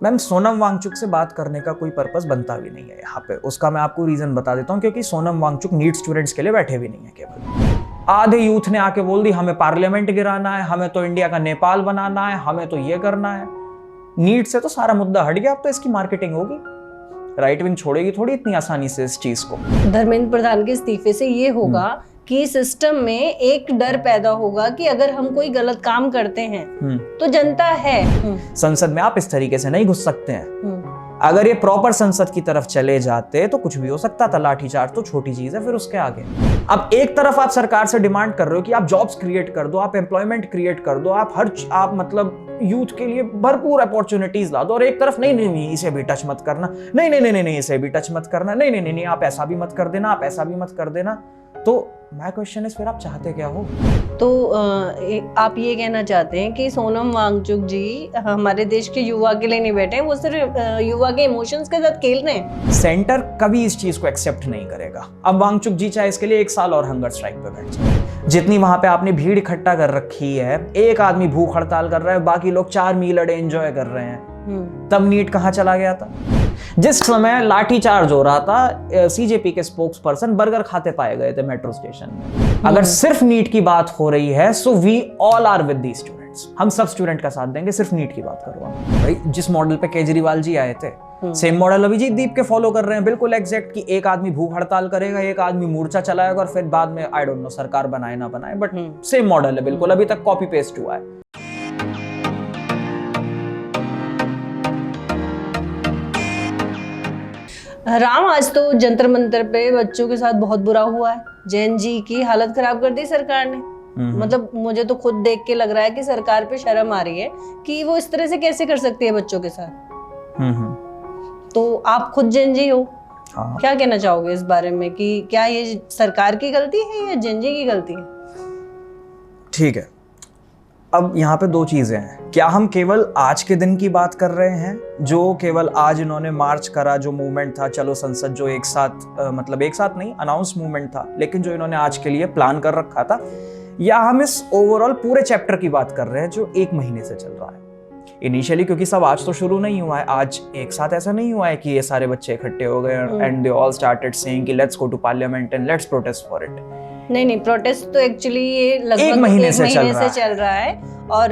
Ma'am Sonam Wangchuck से बात करने का कोई पर्पस बनता भी नहीं है यहाँ पे। उसका मैं आपको रीजन बता देता हूँ, क्योंकि सोनम वांगचुक नीट स्टूडेंट्स के लिए बैठे भी नहीं है केवल। आधे यूथ ने आके बोल दी हमें पार्लियामेंट गिराना है, हमें तो इंडिया का नेपाल बनाना है, हमें तो ये करना है। नीट से तो सारा मुद्दा हट गया, अब तो इसकी मार्केटिंग होगी। राइट विंग छोड़ेगी थोड़ी इतनी आसानी से इस चीज को। धर्मेंद्र प्रधान के इस्तीफे से ये होगा कि सिस्टम में एक डर पैदा होगा कि अगर हम कोई गलत काम करते हैं तो जनता है। संसद में आप इस तरीके से नहीं घुस सकते हैं। अगर ये प्रॉपर संसद की तरफ चले जाते तो कुछ भी हो सकता था। लाठीचार्ज तो छोटी चीज है, फिर उसके आगे। अब एक तरफ आप सरकार से डिमांड कर रहे हो कि आप जॉब्स क्रिएट कर दो, आप एम्प्लॉयमेंट क्रिएट कर दो, आप मतलब यूथ के लिए भरपूर अपॉर्चुनिटीज ला दो, और एक तरफ नहीं नहीं नहीं इसे भी टच मत करना, नहीं नहीं नहीं नहीं इसे भी टच मत करना, नहीं नहीं नहीं आप ऐसा भी मत कर देना, आप ऐसा भी मत कर देना। तो माय क्वेश्चन इज फिर आप चाहते क्या हो? तो आप ये कहना चाहते हैं कि सोनम वांगचुक जी हमारे देश के युवा के लिए नहीं बैठे हैं, वो सिर्फ युवा के इमोशंस के साथ खेल रहे हैं। सेंटर कभी इस चीज को एक्सेप्ट नहीं करेगा। अब वांगचुक जी चाहे इसके लिए 1 साल और हंगर स्ट्राइक पे बैठ जाए। जितनी वहां पे आपने भीड़ इकट्ठा कर रखी है, एक आदमी भूख हड़ताल कर रहा है, बाकी लोग 4 मील अड़े एंजॉय कर रहे हैं, तब नीट कहां चला गया था? जिस समय लाठीचार्ज हो रहा था, सीजेपी के स्पोक्स पर्सन बर्गर खाते पाए गए थे मेट्रो स्टेशन में। अगर सिर्फ नीट की बात हो रही है, so we all are with the students. हम सब स्टूडेंट का साथ देंगे, सिर्फ नीट की बात करो भाई। जिस मॉडल पे केजरीवाल जी आए थे, सेम मॉडल अभिजीत दीप के फॉलो कर रहे हैं, बिल्कुल एग्जैक्ट। कि एक आदमी भूख हड़ताल करेगा, एक आदमी मोर्चा चलाएगा, और फिर बाद में आई डोंट नो सरकार बनाए ना बनाए, बट सेम मॉडल है बिल्कुल। अभी तक कॉपी पेस्ट हुआ है। राम, आज तो जंतर मंतर पे बच्चों के साथ बहुत बुरा हुआ है। जैन जी की हालत खराब कर दी सरकार ने। मतलब मुझे तो खुद देख के लग रहा है कि सरकार पे शर्म आ रही है कि वो इस तरह से कैसे कर सकती है बच्चों के साथ। तो आप खुद जैन जी हो, क्या कहना चाहोगे इस बारे में कि क्या ये सरकार की गलती है या जैन जी की गलती है? ठीक है, अब यहाँ पे 2 चीजें हैं। क्या हम केवल आज के दिन की बात कर रहे हैं, जो केवल आज इन्होंने मार्च करा, जो मूवमेंट था चलो संसद, जो एक साथ मतलब एक साथ नहीं अनाउंस मूवमेंट था, लेकिन जो इन्होंने आज के लिए प्लान कर रखा था, या हम इस ओवरऑल पूरे चैप्टर की बात कर रहे हैं जो 1 महीने से चल रहा है इनिशियली? क्योंकि सब आज तो शुरू नहीं हुआ है, आज एक साथ ऐसा नहीं हुआ है कि ये सारे बच्चे इकट्ठे हो गए and they all started saying कि let's go to parliament and let's protest for it. नहीं, प्रोटेस्ट तो एक्चुअली ये लगभग 1 महीने से चल रहा है। और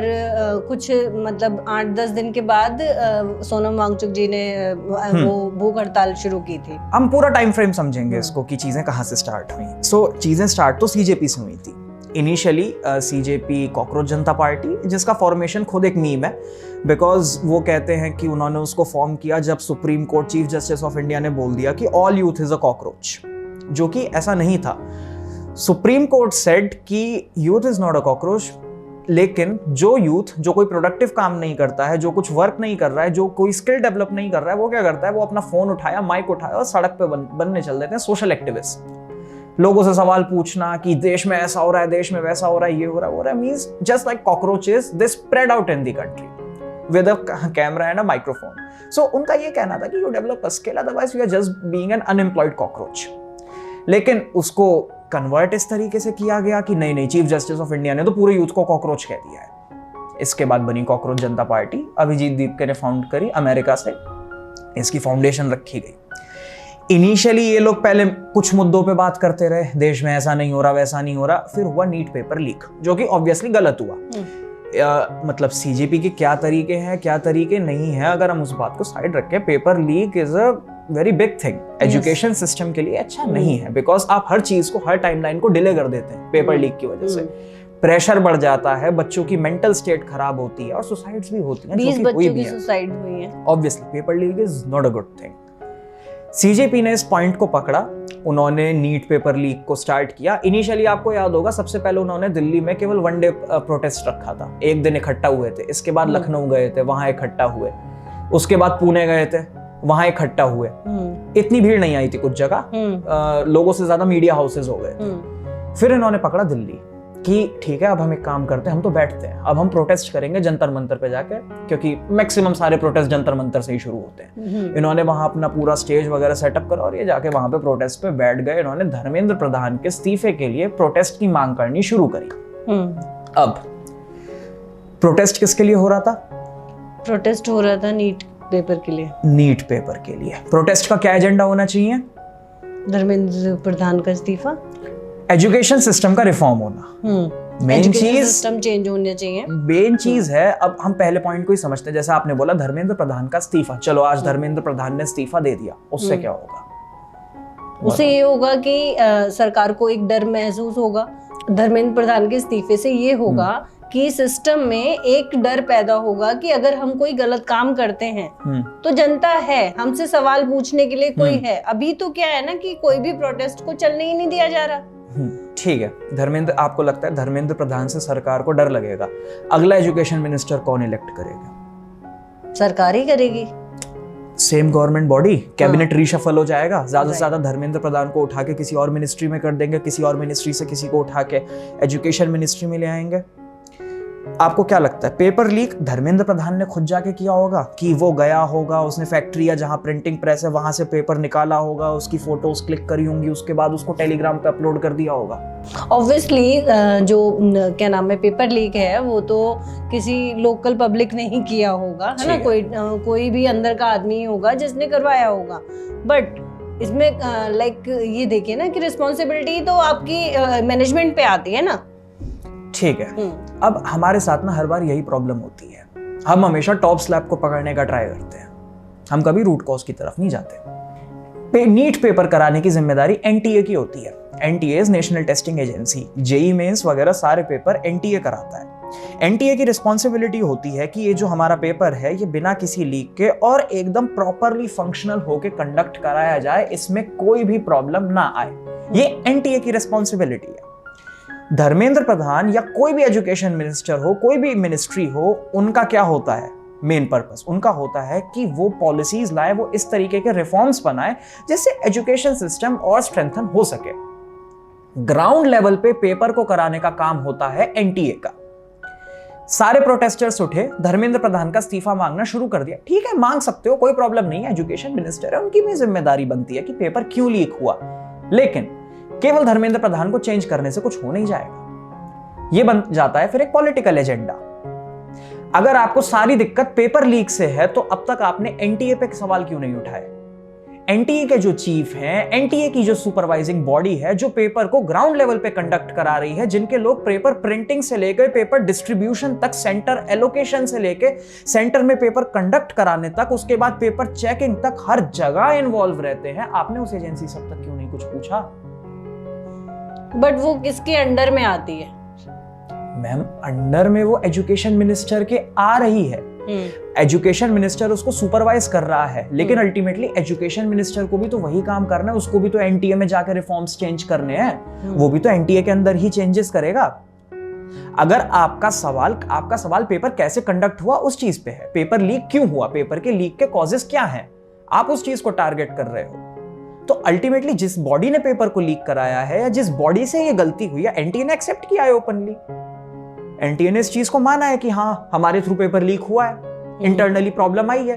कुछ मतलब 8-10 दिन के बाद सोनम वांगचुक जी ने वो भूख हड़ताल शुरू की थी। हम पूरा टाइम फ्रेम समझेंगे इसको कि चीजें कहाँ से स्टार्ट हुई। सो चीजें स्टार्ट तो सीजेपी से हुई थी इनिशियली। सीजेपी कॉकरोच जनता पार्टी, जिसका फॉर्मेशन खुद एक मीम है, बिकॉज वो कहते हैं कि उन्होंने उसको फॉर्म किया जब supreme court chief justice of India ने बोल दिया कि all youth is a cockroach, जो कि ऐसा नहीं था। सुप्रीम कोर्ट सेड कि youth is not a cockroach, लेकिन जो यूथ जो कोई प्रोडक्टिव काम नहीं करता है, जो कुछ वर्क नहीं कर रहा है, जो कोई स्किल डेवलप नहीं कर रहा है, वो क्या करता है? वो अपना फोन उठाया, माइक उठाया और सड़क पे बनने चल देते हैं सोशल एक्टिविस्ट। लोगों से सवाल पूछना कि देश में ऐसा हो रहा है, देश में वैसा हो रहा है, ये हो रहा है, means just like cockroaches they spread out in the country with a camera and a microphone. So उनका ये कहना था कि you develop a skill, otherwise you are just being an unemployed cockroach. लेकिन उसको कन्वर्ट इस तरीके से किया गया कि नहीं, चीफ जस्टिस ऑफ इंडिया ने तो पूरे यूथ को कॉकरोच कह दिया है। इसके बाद बनी कॉकरोच जनता पार्टी, अभिजीत दीपके ने फाउंड करी, अमेरिका से इसकी फाउंडेशन रखी गई। इनिशियली ये लोग पहले कुछ मुद्दों पे बात करते रहे, देश में ऐसा नहीं हो रहा, वैसा नहीं हो रहा, फिर हुआ नीट पेपर लीक, जो कि ऑब्वियसली गलत हुआ। मतलब सीजेपी के क्या तरीके हैं, क्या तरीके नहीं है, अगर हम उस बात को साइड रखें, paper leak is a very big thing. Education system के लिए अच्छा नहीं है, बिकॉज आप हर चीज को, हर टाइमलाइन को डिले कर देते हैं पेपर लीक की वजह से। प्रेशर बढ़ जाता है, बच्चों की मेंटल स्टेट खराब होती है और सुसाइड्स भी होती हैं। 20 बच्चों की सुसाइड हुई है। Obviously paper leak is not a good thing. CJP ने इस पॉइंट को पकड़ा, उन्होंने नीट पेपर लीक को स्टार्ट किया। इनिशियली आपको याद होगा, सबसे पहले उन्होंने दिल्ली में केवल 1 डे प्रोटेस्ट रखा था, 1 दिन इकट्ठा हुए थे। इसके बाद लखनऊ गए थे, वहां इकट्ठा हुए। उसके बाद पुणे गए थे, वहां इकट्ठा हुए। इतनी भीड़ नहीं आई थी कुछ जगह, लोगों से ज्यादा मीडिया हाउसेज हो गए थे। फिर इन्होंने पकड़ा दिल्ली कि ठीक है, अब हम एक काम करते हैं, हम तो बैठते हैं, अब हम प्रोटेस्ट करेंगे जंतर मंतर पे जाके, क्योंकि मैक्सिमम सारे प्रोटेस्ट जंतर मंतर से ही शुरू होते हैं। इन्होंने वहां अपना पूरा स्टेज वगैरह सेटअप करा और ये जाके वहां पे प्रोटेस्ट पे बैठ गए। इन्होंने धर्मेंद्र प्रधान के इस्तीफे के लिए प्रोटेस्ट की मांग करनी शुरू करी। अब प्रोटेस्ट किसके लिए हो रहा था? प्रोटेस्ट हो रहा था नीट पेपर के लिए? नीट पेपर के लिए प्रोटेस्ट का क्या एजेंडा होना चाहिए? धर्मेंद्र प्रधान का इस्तीफा, एजुकेशन सिस्टम का रिफॉर्म होना, मेन चीज सिस्टम चेंज होना चाहिए। मेन चीज है। अब हम पहले पॉइंट को ही समझते हैं, जैसा आपने बोला धर्मेंद्र प्रधान का इस्तीफा, चलो आज धर्मेंद्र प्रधान ने इस्तीफा दे दिया, उससे क्या होगा? उससे ये होगा कि सरकार को एक डर महसूस होगा। धर्मेंद्र प्रधान के इस्तीफे से ये होगा कि सिस्टम में एक डर पैदा होगा कि अगर हम कोई गलत काम करते हैं तो जनता है, हमसे सवाल पूछने के लिए कोई है। अभी तो क्या है ना कि कोई भी प्रोटेस्ट को चलने ही नहीं दिया जा रहा। ठीक है, धर्मेंद्र, आपको लगता है धर्मेंद्र प्रधान से सरकार को डर लगेगा, अगला एजुकेशन मिनिस्टर कौन इलेक्ट करेगा? सरकार ही करेगी, same government body, cabinet reshuffle हो जाएगा, ज्यादा से ज्यादा धर्मेंद्र प्रधान को उठा के किसी और मिनिस्ट्री में कर देंगे, किसी और मिनिस्ट्री से किसी को उठा के एजुकेशन मिनिस्ट्री में ले आएंगे। आपको क्या लगता है पेपर लीक धर्मेंद्र प्रधान ने खुद जाके किया होगा कि वो गया होगा, उसने फैक्ट्री या जहां प्रिंटिंग प्रेस है वहां से पेपर निकाला होगा, उसकी फोटोज क्लिक करी होंगी, उसके बाद उसको टेलीग्राम पे अपलोड कर दिया होगा? ऑब्वियसली जो क्या नाम है पेपर लीक है वो तो किसी लोकल पब्लिक ने ही किया होगा, है ना, कोई भी अंदर का आदमी ही होगा जिसने करवाया होगा। बट इसमें लाइक ये देखिए ना कि रिस्पॉन्सिबिलिटी तो आपकी मैनेजमेंट पे आती है ना। ठीक है, अब हमारे साथ ना हर बार यही प्रॉब्लम होती है, हम हमेशा टॉप स्लैब को पकड़ने का ट्राई करते हैं, हम कभी रूट कॉज की तरफ नहीं जाते। नीट पेपर कराने की जिम्मेदारी एनटीए की होती है। NTA National Testing Agency, JEE Mains वगैरह सारे पेपर एनटीए कराता है। एनटीए की रिस्पॉन्सिबिलिटी होती है कि ये जो हमारा पेपर है ये बिना किसी लीक के और एकदम प्रॉपरली फंक्शनल होके कंडक्ट कराया जाए, इसमें कोई भी प्रॉब्लम ना आए, ये एनटीए की रिस्पॉन्सिबिलिटी है। धर्मेंद्र प्रधान या कोई भी एजुकेशन मिनिस्टर हो, कोई भी मिनिस्ट्री हो, उनका क्या होता है मेन पर्पस? उनका होता है कि वो पॉलिसीज लाए, वो इस तरीके के रिफॉर्म्स बनाए जिससे एजुकेशन सिस्टम और स्ट्रेंथन हो सके। ग्राउंड लेवल पे पेपर को कराने का काम होता है एनटीए का। सारे प्रोटेस्टर्स उठे, धर्मेंद्र प्रधान का इस्तीफा मांगना शुरू कर दिया। ठीक है, मांग सकते हो, कोई प्रॉब्लम नहीं है, एजुकेशन मिनिस्टर है, उनकी भी जिम्मेदारी बनती है कि पेपर क्यों लीक हुआ। लेकिन केवल धर्मेंद्र प्रधान को चेंज करने से कुछ हो नहीं जाएगा, ये बन जाता है फिर एक पॉलिटिकल एजेंडा। अगर आपको सारी दिक्कत पेपर लीक से है तो अब तक आपने एनटीए पे सवाल क्यों नहीं उठाए? एनटीए के जो चीफ हैं, एनटीए की जो सुपरवाइजिंग बॉडी है, जो पेपर को ग्राउंड लेवल पे कंडक्ट करा रही है, जिनके लोग पेपर प्रिंटिंग से लेकर पेपर डिस्ट्रीब्यूशन तक, सेंटर एलोकेशन से लेकर सेंटर में पेपर कंडक्ट कराने तक, उसके बाद पेपर चेकिंग तक हर जगह इन्वॉल्व रहते हैं, आपने उस एजेंसी से अब तक क्यों नहीं कुछ पूछा? बट वो किसके अंडर में आती है? मैम, अंडर में वो एजुकेशन मिनिस्टर के आ रही है, एजुकेशन मिनिस्टर उसको सुपरवाइज कर रहा है, लेकिन अल्टीमेटली एजुकेशन मिनिस्टर को भी तो वही काम करना है, उसको भी तो एनटीए में जाकर रिफॉर्म्स चेंज करने हैं, वो भी तो एनटीए के अंदर ही चेंजेस करेगा। अगर आपका सवाल पेपर कैसे कंडक्ट हुआ उस चीज पे है, पेपर लीक क्यों हुआ, पेपर के लीक के कॉजेस क्या हैं, आप उस चीज को टारगेट कर रहे हो, तो अल्टीमेटली जिस बॉडी ने पेपर को लीक कराया है या जिस बॉडी से ये गलती हुई है, एनटीए ने एक्सेप्ट किया है ओपनली, एनटीए ने इस चीज को माना है कि हाँ हमारे थ्रू पेपर लीक हुआ है, इंटरनली प्रॉब्लम आई है,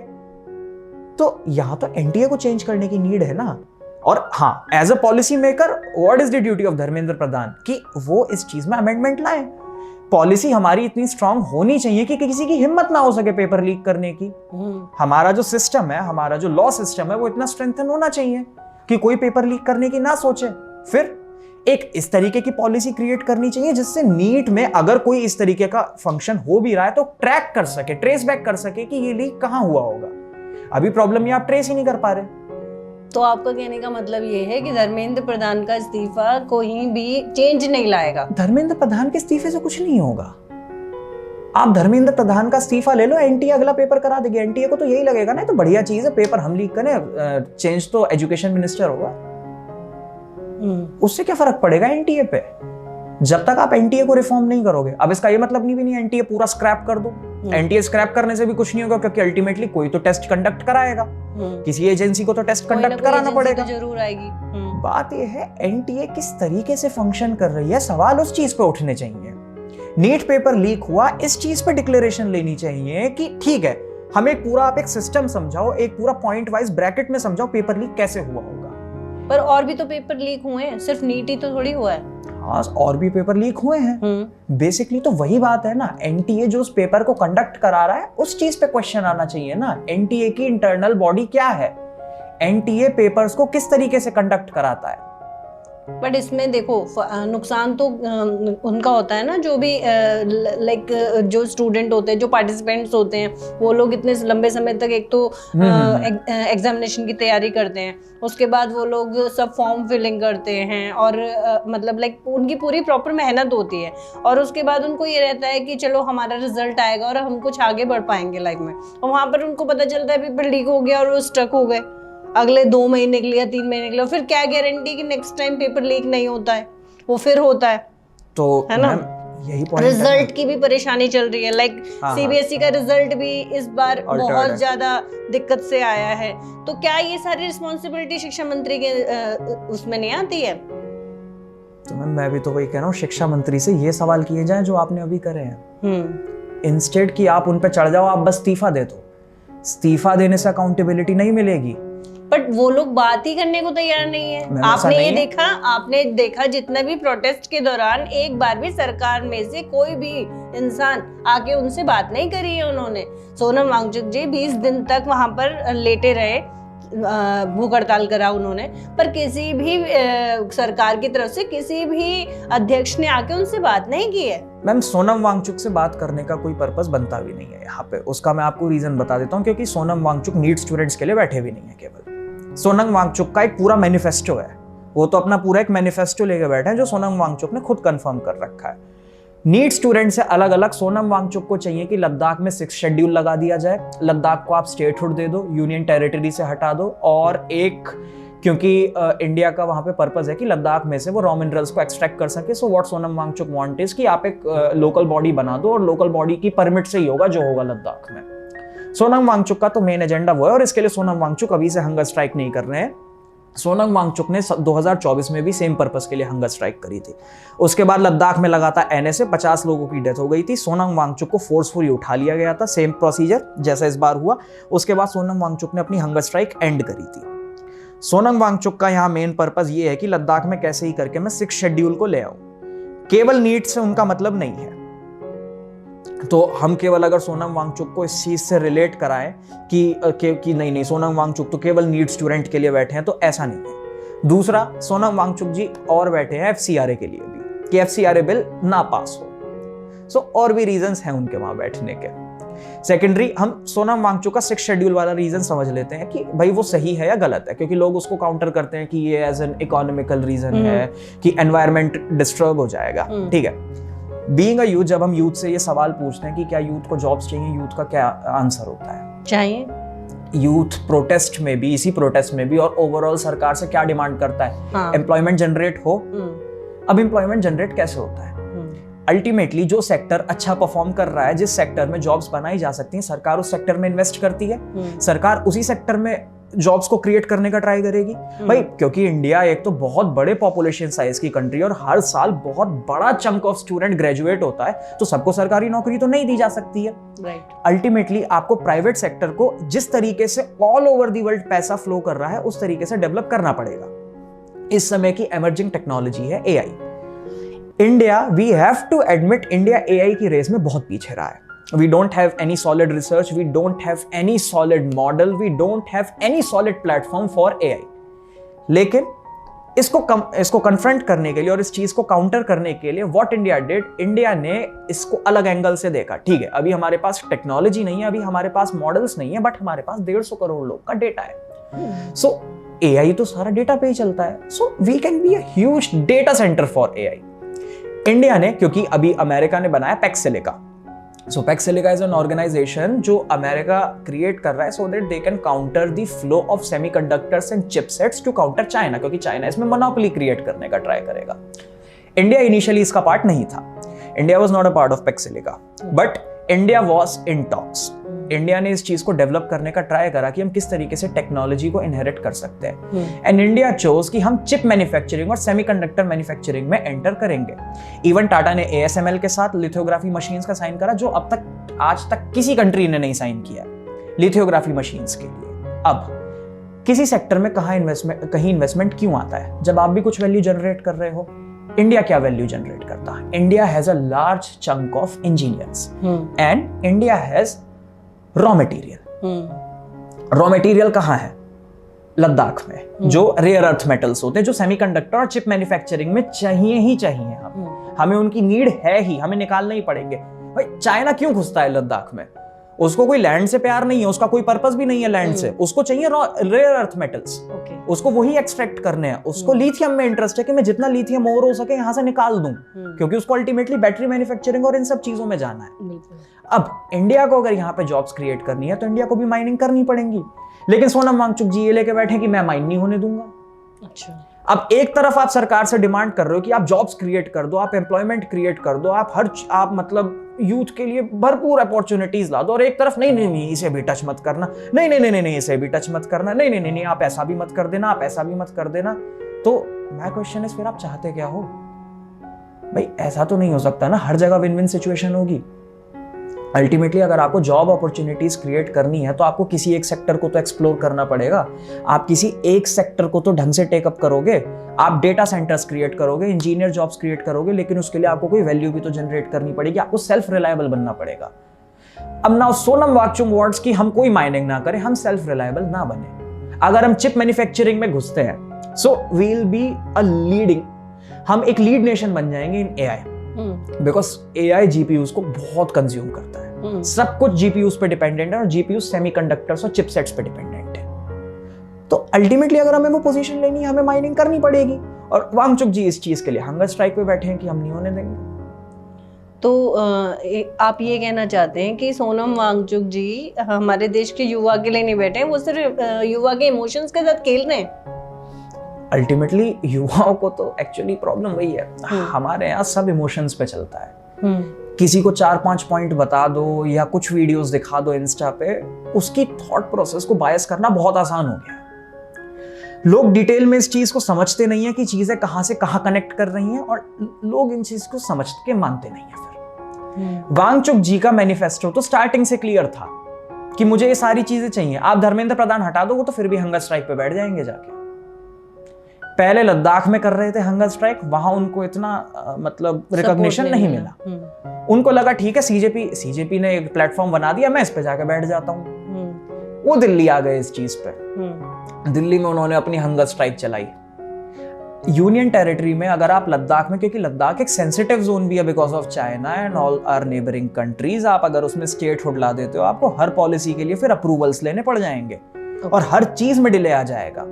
तो यहां तो एनटीए को चेंज करने की नीड है ना। और हाँ, as a policy maker what is the duty of Dharmendra Pradhan कि वो इस चीज में अमेंडमेंट लाए। पॉलिसी हमारी इतनी स्ट्रांग होनी चाहिए कि किसी की हिम्मत ना हो सके पेपर लीक करने की। हमारा जो सिस्टम है, हमारा जो लॉ सिस्टम है, वो इतना स्ट्रेंथन होना चाहिए कि कोई पेपर लीक करने की ना सोचे। फिर एक इस तरीके की पॉलिसी क्रिएट करनी चाहिए जिससे नीट में अगर कोई इस तरीके का फंक्शन हो भी रहा है तो ट्रैक कर सके, ट्रेस बैक कर सके कि ये लीक कहां हुआ होगा। अभी प्रॉब्लम ये आप ट्रेस ही नहीं कर पा रहे। तो आपका कहने का मतलब ये है कि धर्मेंद्र प्रधान का इस्तीफा कोई भी चेंज नहीं लाएगा? धर्मेंद्र प्रधान के इस्तीफे से कुछ नहीं होगा। आप धर्मेंद्र प्रधान का इस्तीफा ले लो, एनटीए अगला पेपर करा देगी। एनटीए को तो यही लगेगा ना, तो बढ़िया चीज है, पेपर हम लीक करें, चेंज तो एजुकेशन मिनिस्टर होगा, उससे क्या फर्क पड़ेगा एनटीए पे, जब तक आप एनटीए को रिफॉर्म नहीं करोगे। अब इसका ये मतलब नहीं भी नहीं एनटीए पूरा स्क्रैप कर दो, एनटीए स्क्रैप करने से भी कुछ नहीं होगा, क्योंकि अल्टीमेटली कोई तो टेस्ट कंडक्ट कराएगा, किसी एजेंसी को तो टेस्ट कंडक्ट कराना पड़ेगा, जरूर आएगी। बात ये है एनटीए किस तरीके से फंक्शन कर रही है, सवाल उस चीज पे उठने चाहिए। नीट पेपर लीक हुआ, इस चीज पे डिक्लेरेशन लेनी चाहिए कि ठीक है, हमें पूरा आप एक सिस्टम समझाओ, एक पूरा पॉइंट वाइज ब्रैकेट में समझाओ पेपर लीक कैसे हुआ होगा। पर और भी तो पेपर लीक हुए हैं, सिर्फ नीट ही तो थोड़ी हुआ है। हाँ और भी पेपर लीक हुए हैं। बेसिकली तो वही बात है ना, एनटीए जो उस पेपर को कंडक्ट करा रहा है उस चीज पे क्वेश्चन आना चाहिए ना। एनटीए की इंटरनल बॉडी क्या है, एनटीए पेपर्स को किस तरीके से कंडक्ट कराता है। बट इसमें देखो नुकसान तो उनका होता है ना, जो भी लाइक जो स्टूडेंट होते हैं, जो पार्टिसिपेंट्स होते हैं, वो लोग इतने लंबे समय तक एक तो एग्जामिनेशन की तैयारी करते हैं, उसके बाद वो लोग सब फॉर्म फिलिंग करते हैं और मतलब लाइक उनकी पूरी प्रॉपर मेहनत होती है, और उसके बाद उनको ये रहता है कि चलो हमारा रिजल्ट आएगा और हम कुछ आगे बढ़ पाएंगे लाइफ में, और वहाँ पर उनको पता चलता है पेपर लीक हो गया और वो स्टक हो गए अगले 2 महीने के लिए या 3 महीने के लिए। फिर क्या गारंटी कि नेक्स्ट टाइम पेपर लीक नहीं होता है, वो फिर होता है, तो है ना। यही पॉइंट रिजल्ट की भी परेशानी चल रही है, लाइक सीबीएसई का रिजल्ट भी इस बार बहुत ज्यादा दिक्कत से आया है। तो क्या ये सारी रिस्पॉन्सिबिलिटी शिक्षा मंत्री के उसमें नहीं आती है? तो मैं भी तो वही कह रहा हूँ, शिक्षा मंत्री से ये सवाल किए जाए जो आपने अभी करे हैं, इंस्टेड कि आप उन पे चढ़ जाओ, आप बस इस्तीफा दे दो। इस्तीफा देने से अकाउंटेबिलिटी नहीं मिलेगी। बट वो लोग बात ही करने को तैयार नहीं है। आपने देखा जितना भी प्रोटेस्ट के दौरान एक बार भी सरकार में से कोई भी इंसान आके उनसे बात नहीं करी है उन्होंने। सोनम वांगचुक जी 20 दिन तक वहां पर लेटे रहे, भूख हड़ताल करा उन्होंने, पर किसी भी सरकार की तरफ से किसी भी अध्यक्ष ने आके उनसे बात नहीं की है। मैम सोनम वांगचुक से बात करने का कोई पर्पस बनता भी नहीं है यहाँ पे। उसका मैं आपको रीजन बता देता हूँ, क्योंकि सोनम वांगचुक नीट स्टूडेंट्स के लिए बैठे भी नहीं है केवल। सोनम वांगचुक का एक पूरा मैनिफेस्टो है, वो तो अपना पूरा एक मैनिफेस्टो लेके बैठे हैं जो सोनम वांगचुक ने खुद कंफर्म कर रखा है। नीट स्टूडेंट से अलग अलग सोनम वांगचुक को चाहिए कि लद्दाख में 6th शेड्यूल लगा दिया जाए, लद्दाख को आप स्टेटहुड दे दो, यूनियन टेरिटरी से हटा दो, और एक क्योंकि इंडिया का वहां पे पर्पस है कि लद्दाख में से वो रॉ मिनरल्स को एक्सट्रैक्ट कर सके। So what Sonam Wangchuk want is कि आप एक लोकल बॉडी बना दो और लोकल बॉडी की परमिट से ही होगा जो होगा लद्दाख में। सोनम वांगचुक का तो मेन एजेंडा वो है, और इसके लिए सोनम वांगचुक अभी से हंगर स्ट्राइक नहीं कर रहे हैं। सोनम वांगचुक ने 2024 में भी सेम पर्पस के लिए हंगर स्ट्राइक करी थी। उसके बाद लद्दाख में लगातार एनएसए 50 लोगों की डेथ हो गई थी। सोनम वांगचुक को फोर्सफुली उठा लिया गया था, सेम प्रोसीजर जैसा इस बार हुआ। उसके बाद सोनम वांगचुक ने अपनी हंगर स्ट्राइक एंड करी थी। सोनम वांगचुक का यहाँ मेन पर्पस ये है कि लद्दाख में कैसे ही करके मैं 6th शेड्यूल को ले आऊं। केवल नीट से उनका मतलब नहीं है, तो हम केवल अगर सोनम वांगचुक को इस चीज से रिलेट कराएं कि नहीं सोनम वांगचुक तो केवल नीट स्टूडेंट के लिए बैठे हैं, तो ऐसा नहीं है। दूसरा, सोनम वांगचुक जी और बैठे हैं FCRA के लिए भी, कि FCRA बिल ना पास हो। सो और भी रीजंस हैं उनके वहां बैठने के। सेकेंडरी, हम सोनम वांगचुक का 6th शेड्यूल वाला रीजन समझ लेते हैं कि भाई वो सही है या गलत है, क्योंकि लोग उसको काउंटर करते हैं कि ये एज एन इकोनॉमिकल रीजन है कि एनवायरमेंट डिस्टर्ब हो जाएगा। ठीक है, बीइंग अ यूथ, जब हम यूथ से ये सवाल पूछते हैं कि क्या यूथ को जॉब्स चाहिए, यूथ का क्या आंसर होता है? चाहिए। यूथ प्रोटेस्ट में भी, इसी प्रोटेस्ट में भी और ओवरऑल सरकार से क्या डिमांड करता है? एम्प्लॉयमेंट जनरेट हो। अब एम्प्लॉयमेंट जनरेट कैसे होता है? अल्टीमेटली जो सेक्टर अच्छा परफॉर्म कर रहा है, जिस सेक्टर में जॉब्स बनाई जा सकती हैं, सरकार उस सेक्टर में इन्वेस्ट करती है, सरकार उसी सेक्टर में जॉब्स को क्रिएट करने का ट्राई करेगी। भाई क्योंकि इंडिया एक तो बहुत बड़े पॉपुलेशन साइज की कंट्री और हर साल बहुत बड़ा चंक ऑफ स्टूडेंट ग्रेजुएट होता है, तो सबको सरकारी नौकरी तो नहीं दी जा सकती है। अल्टीमेटली आपको प्राइवेट सेक्टर को जिस तरीके से ऑल ओवर द वर्ल्ड पैसा फ्लो कर रहा है उस तरीके से डेवलप करना पड़ेगा। इस समय की एमर्जिंग टेक्नोलॉजी है AI। India, we have to admit, India AI की रेस में बहुत पीछे रहा है। We don't have any solid research, we don't have any solid model, we don't have any solid platform for AI. लेकिन इसको confront करने के लिए और इस चीज को काउंटर करने के लिए व्हाट इंडिया डिड, इंडिया ने इसको अलग एंगल से देखा। ठीक है, अभी हमारे पास टेक्नोलॉजी नहीं है, अभी हमारे पास मॉडल्स नहीं है, बट हमारे पास 150 करोड़ लोग का डेटा है। सो AI तो सारा डेटा पे ही चलता है, so we can be a huge data center for AI। India ने, क्योंकि अभी अमेरिका ने बनाया Pax Silica, so Pax Silica is an organisation जो अमेरिका क्रिएट कर रहा है so that they can counter the flow of semiconductors and chipsets to counter China, क्योंकि चाइना इसमें मोनोपोली क्रिएट करने का ट्राई करेगा। इंडिया इनिशियली इसका पार्ट नहीं था, India was not a part of Pax Silica, but India was in talks. India ने इस चीज को डेवलप करने का ट्राई करा कि हम किस तरीके से टेक्नोलॉजी को इनहेरिट कर सकते हैं, एंड इंडिया चोज कि हम चिप मैन्युफैक्चरिंग और सेमीकंडक्टर मैन्युफैक्चरिंग में एंटर करेंगे। इवन टाटा ने ASML के साथ लिथोग्राफी मशीन्स का साइन करा, जो अब तक आज तक किसी कंट्री ने नहीं साइन किया लिथोग्राफी मशीन्स के लिए। अब किसी सेक्टर में कहीं इन्वेस्टमेंट क्यों आता है? जब आप भी कुछ वैल्यू जनरेट कर रहे हो, इंडिया क्या वैल्यू जनरेट करता है? India has a large chunk of engineers and India has raw material. Raw material कहाँ है? लद्दाख में, जो रेयर अर्थ मेटल्स होते हैं, जो सेमीकंडक्टर और चिप मैन्युफैक्चरिंग में चाहिए ही चाहिए। हमें उनकी नीड है ही, हमें निकालना ही पड़ेंगे। भाई चाइना क्यों घुसता है लद्दाख में? उसको कोई लैंड से प्यार नहीं है, उसका कोई पर्पस भी नहीं है लैंड से, उसको चाहिए रेयर अर्थ मेटल्स, उसको वही एक्सट्रैक्ट करने हैं। उसको लिथियम में इंटरेस्ट है कि मैं जितना लिथियम और हो सके यहां से निकाल दूं, क्योंकि उसको अल्टीमेटली बैटरी मैन्युफैक्चरिंग और इन सब चीजों में जाना है। अब इंडिया को अगर यहाँ पे जॉब्स क्रिएट करनी है तो इंडिया को भी माइनिंग करनी पड़ेंगी। लेकिन सोनम वांगचुक जी ये लेके बैठे कि मैं माइन नहीं होने दूंगा। अच्छा, अब एक तरफ आप सरकार से डिमांड कर रहे हो कि आप जॉब्स क्रिएट कर दो, आप एम्प्लॉयमेंट क्रिएट कर दो, आप मतलब यूथ के लिए भरपूर अपॉर्चुनिटीज ला दो, और एक तरफ नहीं नहीं नहीं इसे भी टच मत करना, नहीं नहीं नहीं नहीं इसे भी टच मत करना, नहीं नहीं नहीं आप ऐसा भी मत कर देना, आप ऐसा भी मत कर देना। तो माय क्वेश्चन इज फिर आप चाहते क्या हो भाई? ऐसा तो नहीं हो सकता ना हर जगह विन विन सिचुएशन होगी। अल्टीमेटली अगर आपको जॉब अपॉर्चुनिटीज क्रिएट करनी है तो आपको किसी एक सेक्टर को तो एक्सप्लोर करना पड़ेगा। आप किसी एक सेक्टर को तो ढंग से टेकअप करोगे, आप डेटा सेंटर्स क्रिएट करोगे, इंजीनियर जॉब्स क्रिएट करोगे, लेकिन उसके लिए आपको कोई वैल्यू भी तो जनरेट करनी पड़ेगी, आपको सेल्फ रिलायबल बनना पड़ेगा। अब ना सोनम वांगचुक वर्ड्स की हम कोई माइनिंग ना करें, हम सेल्फ रिलायबल ना बने। अगर हम चिप मैन्युफैक्चरिंग में घुसते हैं so we will be a leading, हम एक लीड नेशन बन जाएंगे in AI, because AI GPUs को बहुत कंज्यूम करता है। सब कुछ जीपीयूज पे डिपेंडेंट है और जीपीयूज सेमीकंडक्टर्स और चिपसेट्स पे डिपेंडेंट है। तो अल्टीमेटली अगर हमें वो पोजीशन लेनी है, हमें माइनिंग करनी पड़ेगी। और वांगचुक जी इस चीज के लिए हंगर स्ट्राइक पे बैठे हैं कि हम नहीं होने देंगे। तो आप ये कहना चाहते हैं कि सोनम वांगचुक जी हमारे देश के युवा के लिए नहीं बैठे हैं, वो सिर्फ युवा के इमोशंस के साथ खेल रहे हैं? अल्टीमेटली युवाओं को तो एक्चुअली प्रॉब्लम वही है, हमारे यहाँ सब इमोशंस पे चलता है। किसी को 4-5 पॉइंट बता दो या कुछ वीडियोस दिखा दो इंस्टा पे, उसकी थॉट प्रोसेस को बायस करना बहुत आसान हो गया है। लोग डिटेल में इस चीज को समझते नहीं है कि चीजें कहां से कहां कनेक्ट कर रही हैं, और लोग इन चीज को समझ के मानते नहीं है। फिर वांगचुक जी का मैनिफेस्टो तो स्टार्टिंग से क्लियर था कि मुझे ये सारी चीजें चाहिए। आप धर्मेंद्र प्रधान हटा दो, वो तो फिर भी हंगर स्ट्राइक पे बैठ जाएंगे जाके। पहले लद्दाख में कर रहे थे हंगर स्ट्राइक, वहां उनको इतना मतलब रिकॉग्निशन नहीं मिला। उनको लगा ठीक है सीजेपी ने एक प्लेटफॉर्म बना दिया, मैं इस पे जाके बैठ जाता हूँ। वो दिल्ली आ गए इस चीज पे। दिल्ली में उन्होंने अपनी हंगर स्ट्राइक चलाई। यूनियन टेरिटरी में अगर आप लद्दाख में, क्योंकि लद्दाख एक सेंसिटिव जोन भी है because of China and all our neighbouring countries, आप अगर उसमें स्टेटहुड ला देते हो, आपको हर पॉलिसी के लिए फिर अप्रूवल्स लेने पड़ जाएंगे और हर चीज में डिले आ जाएगा।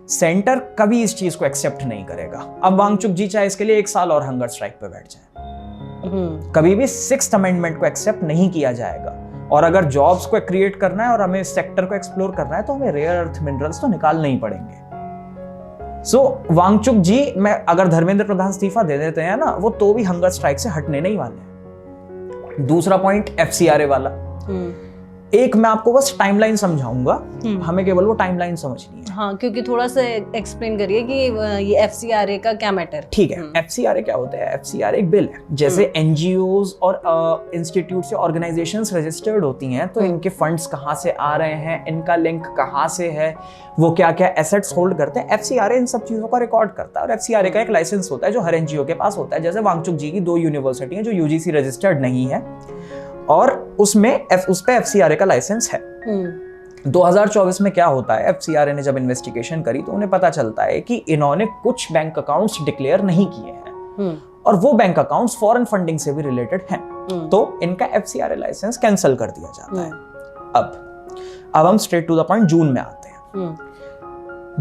सेंटर कभी इस चीज को एक्सेप्ट नहीं करेगा। अब वांगचुक जी चाहे इसके लिए 1 साल और हंगर स्ट्राइक पे बैठ जाए, कभी भी 6th अमेंडमेंट को एक्सेप्ट नहीं किया जाएगा। और अगर जॉब्स को क्रिएट करना है और हमें इस सेक्टर को एक्सप्लोर करना है तो हमें रेयर अर्थ मिनरल्स तो निकालने ही पड़ेंगे। सो वांगचुक जी, मैं अगर धर्मेंद्र प्रधान इस्तीफा दे देते हैं ना, वो तो भी हंगर स्ट्राइक से हटने नहीं वाले हैं। दूसरा पॉइंट FCRA वाला, एक मैं आपको बस टाइमलाइन समझाऊंगा, हमें केवल वो टाइमलाइन समझनी है। हाँ, क्योंकि थोड़ा सा एक्सप्लेन करिए कि ये FCRA का क्या मैटर। ठीक है, FCRA क्या होता है? FCRA एक बिल है। जैसे NGOs और इंस्टीट्यूट से ऑर्गेनाइजेशंस रजिस्टर्ड होती हैं, तो इनके फंड्स कहाँ से आ रहे हैं, इनका लिंक कहाँ से है, वो क्या क्या एसेट्स होल्ड करते हैं, FCRA इन सब चीजों का रिकॉर्ड करता है। और FCRA का एक लाइसेंस होता है जो हर NGO के पास होता है। जैसे वांगचुक जी की 2 यूनिवर्सिटी हैं जो UGC रजिस्टर्ड नहीं है और उसमें उस पे FCRA का लाइसेंस है। 2024 में क्या होता है, FCRA ने जब इन्वेस्टिगेशन करी तो उन्हें पता चलता है कि इन्होंने कुछ बैंक अकाउंट्स डिक्लेयर नहीं किए हैं और वो बैंक अकाउंट्स फॉरेन फंडिंग से भी रिलेटेड हैं, तो इनका FCRA लाइसेंस कैंसिल कर दिया जाता है। अब हम स्ट्रेट टू द पॉइंट जून में आते हैं।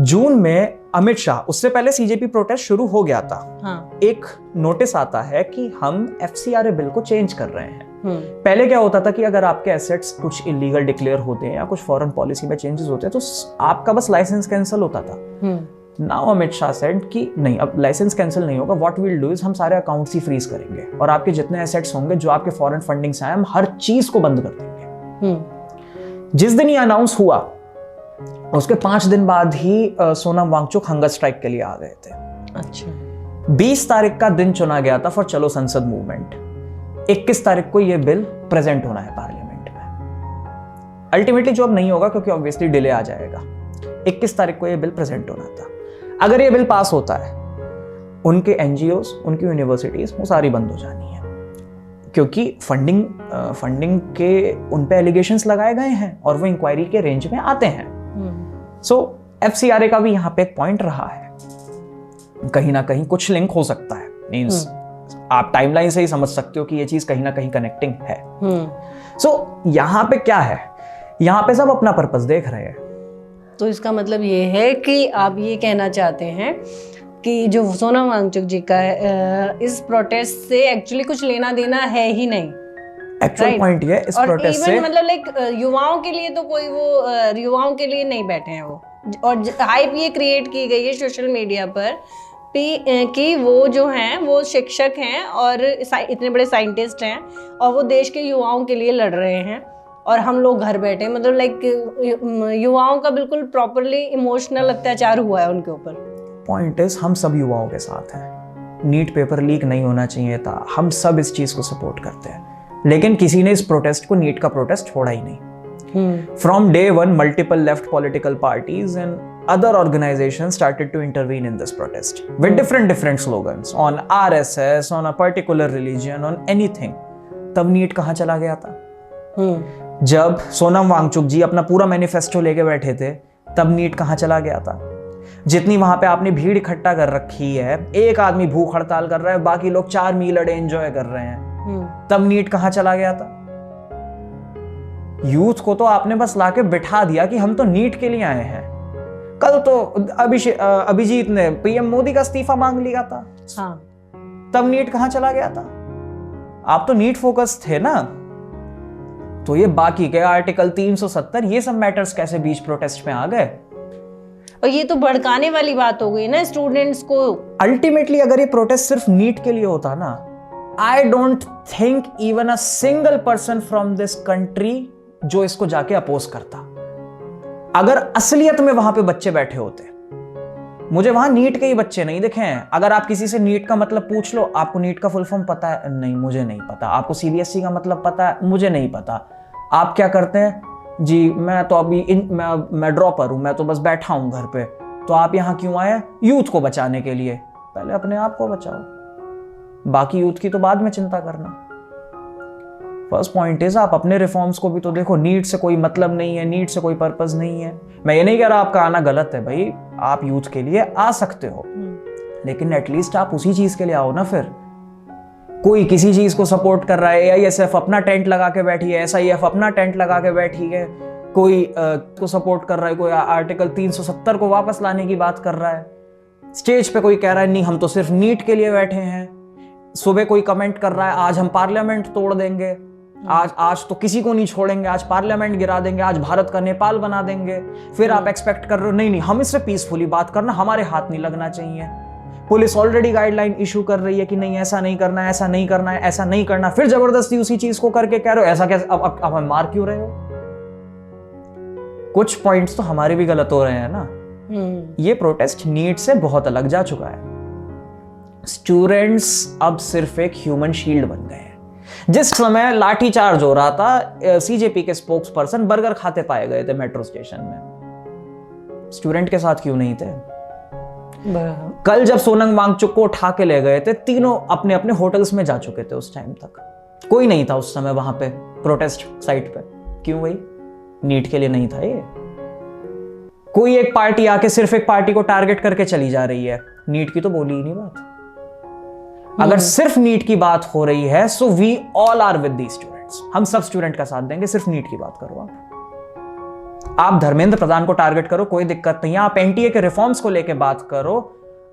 जून में अमित शाह, उससे पहले CJP प्रोटेस्ट शुरू हो गया था। हाँ। एक नोटिस आता है कि हम FCRA बिल को चेंज कर रहे हैं। पहले क्या होता था कि अगर आपके एसेट्स कुछ इलीगल डिक्लेयर होते हैं या कुछ फॉरेन पॉलिसी में चेंजेस होते हैं तो आपका बस लाइसेंस कैंसिल होता था। नाउ अमित शाह सेड कि नहीं, अब लाइसेंस कैंसिल नहीं होगा, what we will do is हम सारे अकाउंट्स ही फ्रीज करेंगे और आपके जितने एसेट्स होंगे जो आपके फॉरेन फंडिंग से आए, हम हर चीज को बंद कर देंगे। जिस दिन ये अनाउंस हुआ उसके 5 दिन बाद ही सोनम वांगचुक हंगर स्ट्राइक के लिए आ गए थे। अच्छा। 20 तारीख का दिन चुना गया था फॉर चलो संसद मूवमेंट। 21 तारीख को ये बिल प्रेजेंट होना है पार्लियामेंट में। अल्टीमेटली जो अब नहीं होगा क्योंकि ऑब्वियसली डिले आ जाएगा। 21 तारीख को ये बिल प्रेजेंट होना था। अगर ये बिल पास होता है उनके एनजीओस, उनकी यूनिवर्सिटीज वो सारी बंद हो जानी है, क्योंकि फंडिंग के उन पे एलिगेशंस लगाए गए हैं और वो इंक्वायरी के रेंज में आते हैं। सो एफसीआरए का भी यहाँ पे एक पॉइंट रहा है, कहीं ना कहीं कुछ लिंक हो सकता है, मींस आप टाइमलाइन से ही समझ सकते हो कि ये चीज कहीं ना कहीं कनेक्टिंग है। सो यहाँ पे क्या है, यहाँ पे सब अपना पर्पस देख रहे हैं। तो इसका मतलब ये है कि आप ये कहना चाहते हैं कि जो सोनम वांगचुक जी का है, इस प्रोटेस्ट से एक्चुअली कुछ लेना देना है ही नहीं। एक्चुअल पॉइंट ये इस प्रोटेस्ट से, मतलब लाइक युवाओं के लिए तो कोई वो युवाओं के लिए नहीं बैठे हैं वो, और हाइप ये क्रिएट की गई है सोशल मीडिया पर कि वो जो हैं वो शिक्षक हैं और इतने बड़े साइंटिस्ट हैं और वो देश के युवाओं के लिए लड़ रहे हैं और हम लोग घर बैठे, मतलब लाइक युवाओं का बिल्कुल प्रॉपरली इमोशनल अत्याचार हुआ है उनके ऊपर। पॉइंट इज हम सब युवाओं के साथ हैं, नीट पेपर लीक नहीं होना चाहिए था, हम सब इस चीज को सपोर्ट करते हैं, लेकिन किसी ने इस प्रोटेस्ट को नीट का प्रोटेस्ट छोड़ा ही नहीं। From day one, multiple left political parties and other organizations started to intervene in this protest with different slogans on RSS, on a particular religion, on anything. तब नीट कहाँ चला गया था? जब सोनम वांगचुक जी अपना पूरा मैनिफेस्टो लेके बैठे थे, तब नीट कहाँ चला गया था? जितनी वहां पे आपने भीड़ इकट्ठा कर रखी है, एक आदमी भूख हड़ताल कर रहा है, बाकी लोग 4 मील अड़े एंजॉय कर रहे हैं, तब नीट कहाँ चला गया था? यूथ को तो आपने बस लाके बिठा दिया कि हम तो नीट के लिए आए हैं। कल तो अभिजीत ने पीएम मोदी का इस्तीफा मांग लिया था। हाँ। तब नीट कहां चला गया था? आप तो नीट फोकस थे ना, तो ये बाकी के आर्टिकल 370 ये सब मैटर्स कैसे बीच प्रोटेस्ट में आ गए? और ये तो भड़काने वाली बात हो गई ना स्टूडेंट्स को। अल्टीमेटली अगर ये प्रोटेस्ट सिर्फ नीट के लिए होता ना, I don't think even a single person from this country जो इसको जाके अपोज करता। अगर असलियत में वहां पे बच्चे बैठे होते, मुझे वहां नीट के ही बच्चे नहीं दिखे हैं। अगर आप किसी से नीट का मतलब पूछ लो, आपको नीट का फुल फॉर्म पता है? नहीं, मुझे नहीं पता। आपको सीबीएसई का मतलब पता है? मुझे नहीं पता। आप क्या करते हैं? जी मैं तो अभी मैं ड्रॉपर हूं, मैं तो बस बैठा हूं घर पे। तो आप यहां क्यों आए? यूथ को बचाने के लिए। पहले अपने आप को बचाओ, बाकी यूथ की तो बाद में चिंता करना। फर्स्ट पॉइंट इज आप अपने रिफॉर्म्स को भी तो देखो। नीट से कोई मतलब नहीं है, नीट से कोई पर्पस नहीं है। मैं ये नहीं कह रहा आपका आना गलत है भाई, आप यूथ के लिए आ सकते हो, लेकिन एटलीस्ट आप उसी चीज के लिए आओ ना। फिर कोई किसी चीज को सपोर्ट कर रहा है, एआईएसएफ अपना टेंट लगा के बैठी है, एसआईएफ अपना टेंट लगा के बैठी है, कोई को सपोर्ट कर रहा है, कोई आर्टिकल 370 को वापस लाने की बात कर रहा है, स्टेज पे कोई कह रहा है नहीं हम तो सिर्फ नीट के लिए बैठे हैं, सुबह कोई कमेंट कर रहा है आज हम पार्लियामेंट तोड़ देंगे, आज तो किसी को नहीं छोड़ेंगे, आज पार्लियामेंट गिरा देंगे, आज भारत का नेपाल बना देंगे। फिर आप एक्सपेक्ट कर रहे हो नहीं हम इससे पीसफुली बात करना, हमारे हाथ नहीं लगना चाहिए। पुलिस ऑलरेडी गाइडलाइन इशू कर रही है कि नहीं ऐसा नहीं करना है, ऐसा नहीं करना है, ऐसा नहीं करना, फिर जबरदस्ती उसी चीज को करके कह रहे हो ऐसा कैसे, अब हम मार क्यों रहे हो? कुछ पॉइंट्स तो हमारे भी गलत हो रहे हैं ना। ये प्रोटेस्ट नीट से बहुत अलग जा चुका है। स्टूडेंट्स अब सिर्फ एक ह्यूमन शील्ड बन गए हैं। जिस समय लाठीचार्ज हो रहा था, सीजेपी के स्पोक्स पर्सन बर्गर खाते पाए गए थे मेट्रो स्टेशन में, स्टूडेंट के साथ क्यों नहीं थे? कल जब सोनम वांगचुक को उठा के ले गए थे, तीनों अपने अपने होटल्स में जा चुके थे। उस टाइम तक कोई नहीं था उस समय वहां पे प्रोटेस्ट साइट पे। क्यों भाई? नीट के लिए नहीं था ये। कोई एक पार्टी आके सिर्फ एक पार्टी को टारगेट करके चली जा रही है, नीट की तो बोली ही नहीं बात। अगर सिर्फ नीट की बात हो रही है, so we all are with the students, हम सब स्टूडेंट का साथ देंगे। सिर्फ नीट की बात करो आप धर्मेंद्र प्रधान को टारगेट करो, कोई दिक्कत नहीं है। आप एनटीए के रिफॉर्म्स को लेके बात करो।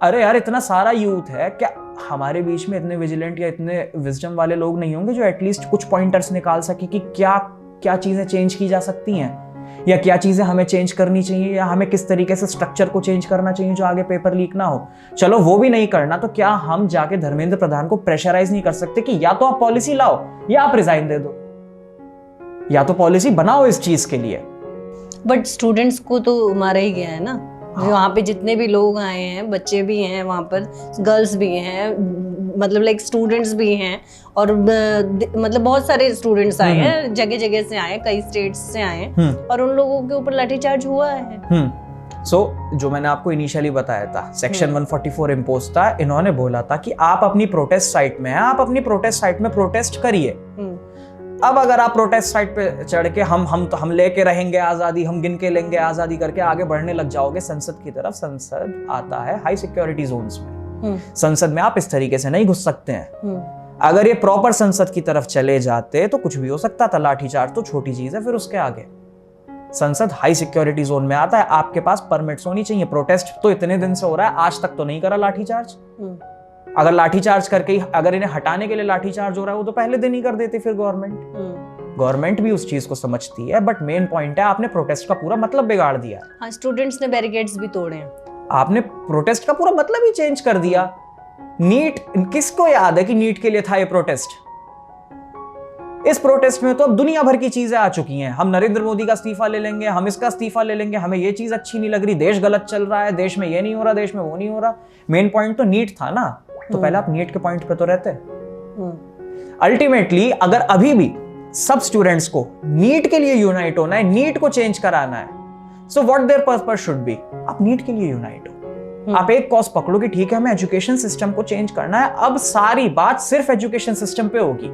अरे यार इतना सारा यूथ है, क्या हमारे बीच में इतने विजिलेंट या इतने विजडम वाले लोग नहीं होंगे जो एटलीस्ट कुछ पॉइंटर्स निकाल सके कि क्या क्या चीजें चेंज की जा सकती हैं, या क्या चीजें हमें चेंज करनी चाहिए, या हमें किस तरीके से स्ट्रक्चर को चेंज करना चाहिए जो आगे पेपर लीक ना हो। चलो वो भी नहीं करना, तो क्या हम जाके धर्मेंद्र प्रधान को प्रेशराइज नहीं कर सकते कि या तो आप पॉलिसी लाओ या आप रिजाइन दे दो, या तो पॉलिसी बनाओ इस चीज के लिए। बट स्टूडेंट्स को तो मारा ही गया है ना। हाँ। वहाँ पे जितने भी लोग आए हैं, बच्चे भी हैं, वहाँ पर गर्ल्स भी हैं, मतलब लाइक स्टूडेंट्स भी हैं, और मतलब बहुत सारे स्टूडेंट्स आए हैं, जगह जगह से आए, कई स्टेट्स से आए, और उन लोगों के ऊपर लाठीचार्ज हुआ है। जो मैंने आपको इनिशियली बताया था, सेक्शन 144 इम्पोज था। इन्होंने बोला था कि आप अपनी प्रोटेस्ट साइट में हैं, आप अपनी प्रोटेस्ट साइट में प्रोटेस्ट करिए। अब अगर आप प्रोटेस्ट साइट पे चढ़ के हम लेके रहेंगे आजादी, हम गिन के लेंगे आजादी करके आगे बढ़ने लग जाओगे संसद की तरफ, संसद आता है हाई सिक्योरिटी जोन्स में। संसद में आप इस तरीके से नहीं घुस सकते हैं। अगर ये प्रॉपर संसद की तरफ चले जाते तो कुछ भी हो सकता था, लाठीचार्ज तो छोटी चीज है। फिर उसके आगे संसद हाई सिक्योरिटी जोन में आता है, आपके पास परमिट्स होनी चाहिए। प्रोटेस्ट तो इतने दिन से हो रहा है, आज तक तो नहीं करा लाठीचार्ज। अगर लाठीचार्ज करके ही, अगर इन्हें हटाने के लिए लाठीचार्ज हो रहा है, वो तो पहले दिन ही कर देती फिर गवर्नमेंट भी उस चीज को समझती है। बट मेन पॉइंट है, आपने प्रोटेस्ट का पूरा मतलब बिगाड़ दिया। हाँ, स्टूडेंट्स ने बैरिकेड्स भी तोड़े हैं। आपने प्रोटेस्ट का पूरा मतलब ही चेंज कर दिया। नीट, किसको याद है कि नीट के लिए था ये प्रोटेस्ट? इस प्रोटेस्ट में तो अब दुनिया भर की चीजें आ चुकी हैं। हम नरेंद्र मोदी का इस्तीफा ले लेंगे, हम इसका इस्तीफा ले लेंगे, हमें ये चीज अच्छी नहीं लग रही, देश गलत चल रहा है, देश में ये नहीं हो रहा, देश में वो नहीं हो रहा। मेन पॉइंट तो नीट था ना, तो पहले आप नीट के पॉइंट पे तो रहते। अल्टीमेटली अगर अभी भी सब स्टूडेंट्स को नीट के लिए यूनाइट होना है, नीट को चेंज कराना है, so what there purpose should be, आप नीट के लिए यूनाइट हो। आप एक कॉज पकड़ो कि ठीक है, हमें एजुकेशन सिस्टम को चेंज करना है। अब सारी बात सिर्फ एजुकेशन सिस्टम पे होगी।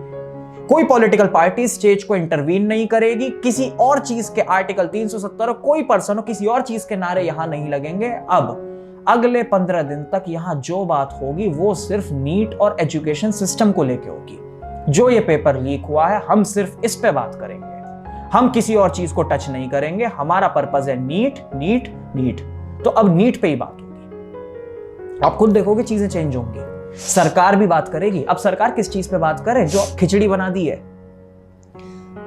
कोई पॉलिटिकल पार्टी स्टेज को इंटरवीन नहीं करेगी, किसी और चीज के आर्टिकल 370 और कोई पर्सन हो किसी और चीज के नारे यहां नहीं लगेंगे। अब अगले 15 दिन तक यहां जो बात होगी वो सिर्फ नीट और एजुकेशन सिस्टम को लेके होगी। जो ये पेपर लीक हुआ है, हम सिर्फ इस पे बात करेंगे, हम किसी और चीज को टच नहीं करेंगे। हमारा पर्पस है नीट नीट नीट। तो अब नीट पे ही बात होगी। आप खुद देखोगे चीजें चेंज होंगी, सरकार भी बात करेगी। अब सरकार किस चीज पे बात करे? जो खिचड़ी बना दी है।